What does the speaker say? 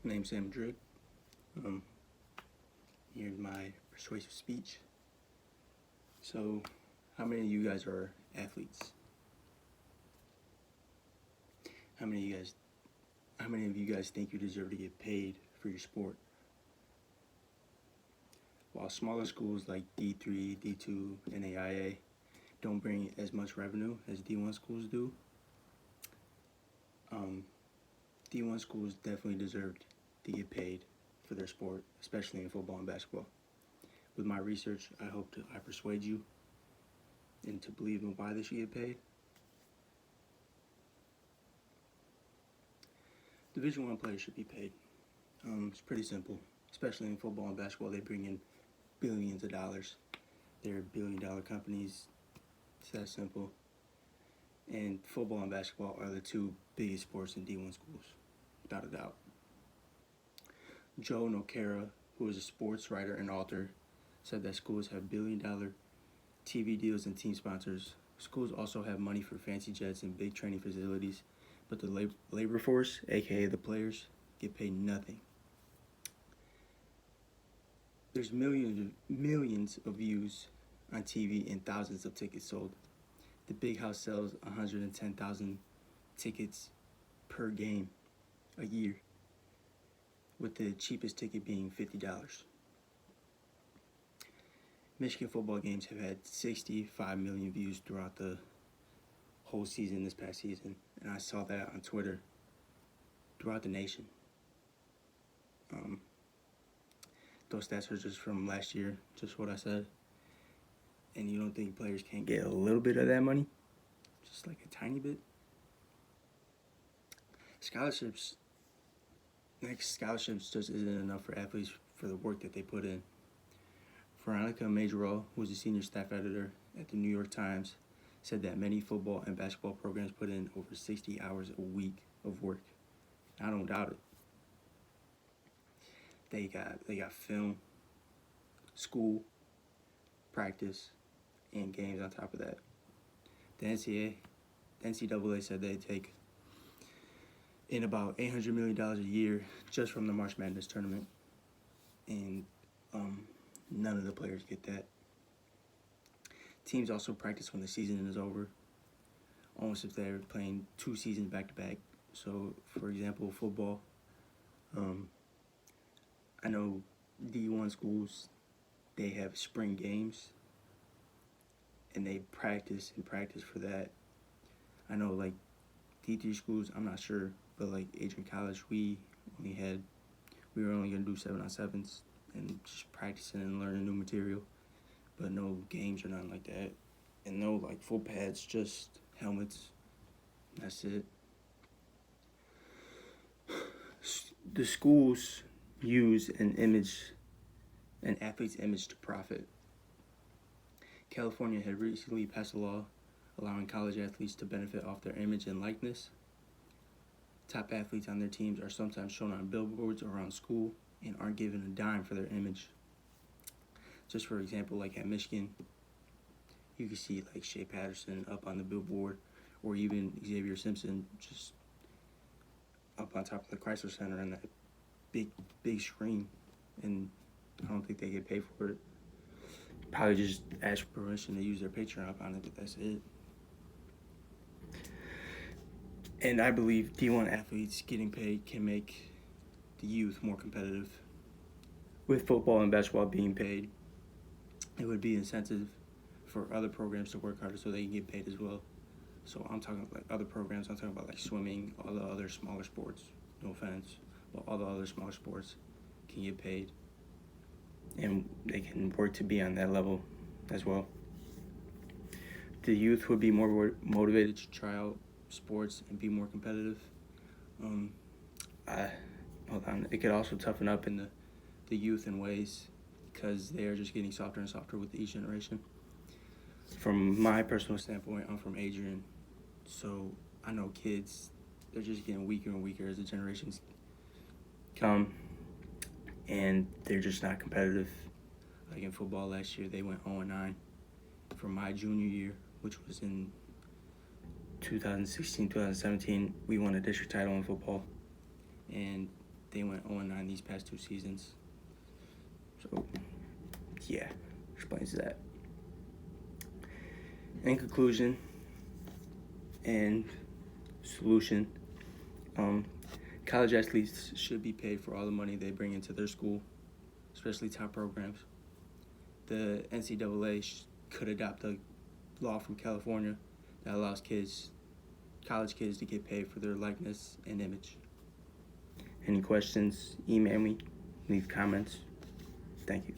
name's Sam Drake. Um, Here's my persuasive speech. So, how many of you guys are athletes? How many of you guys think you deserve to get paid for your sport? While smaller schools like D3, D2, and AIA don't bring as much revenue as D1 schools do, D1 schools definitely deserve to get paid for their sport, especially in football and basketball. With my research, I persuade you into believing why they should get paid. Division One players should be paid. It's pretty simple, especially in football and basketball. They bring in billions of dollars. They're billion-dollar companies. It's that simple. And football and basketball are the two biggest sports in D1 schools, without a doubt. Joe Nokera, who is a sports writer and author, said that schools have billion-dollar TV deals and team sponsors. Schools also have money for fancy jets and big training facilities, but the labor force, aka the players, get paid nothing. There's millions of views on TV and thousands of tickets sold. The Big House sells 110,000 tickets per game a year, with the cheapest ticket being $50. Michigan football games have had 65 million views throughout the whole season this past season, and I saw that on Twitter throughout the nation. Those stats are just from last year, just what I said. And you don't think players can't get a little bit of that money? Just like a tiny bit? Scholarships just isn't enough for athletes for the work that they put in. Veronica Majorel, who is a senior staff editor at the New York Times, said that many football and basketball programs put in over 60 hours a week of work. I don't doubt it. They got film, school, practice, and games on top of that. The NCAA said they take in about $800 million a year just from the March Madness tournament, and none of the players get that. Teams also practice when the season is over, almost if they're playing 2 seasons back to back. So, for example, football. I know D1 schools, they have spring games, and they practice for that. I know, like, D3 schools, I'm not sure, but, like, Adrian College, we were only going to do 7-on-7s and just practicing and learning new material, but no games or nothing like that, and no, like, full pads, just helmets. That's it. The schools use an athlete's image to profit. California had recently passed a law allowing college athletes to benefit off their image and likeness. Top athletes on their teams are sometimes shown on billboards around school and aren't given a dime for their image. Just for example, like at Michigan, you can see like Shea Patterson up on the billboard, or even Xavier Simpson just up on top of the Chrysler Center on that big screen, and I don't think they get paid for it. Probably just ask for permission to use their Patreon on it, but that's it. And I believe D1 athletes getting paid can make the youth more competitive. With football and basketball being paid, it would be incentive for other programs to work harder so they can get paid as well. So I'm talking about like other programs, I'm talking about like swimming, all the other smaller sports, no offense, but all the other smaller sports can get paid. And they can work to be on that level as well. The youth would be more motivated to try out sports and be more competitive. It could also toughen up in the youth in ways, because they are just getting softer and softer with each generation. From my personal standpoint, I'm from Adrian, so I know kids, they're just getting weaker and weaker as the generations come, and they're just not competitive. Like in football last year, they went 0-9. For my junior year, which was in 2016, 2017, we won a district title in football. And they went 0-9 these past 2 seasons. So, yeah, explains that. In conclusion and solution, college athletes should be paid for all the money they bring into their school, especially top programs. The NCAA could adopt a law from California that allows college kids to get paid for their likeness and image. Any questions, email me, leave comments. Thank you.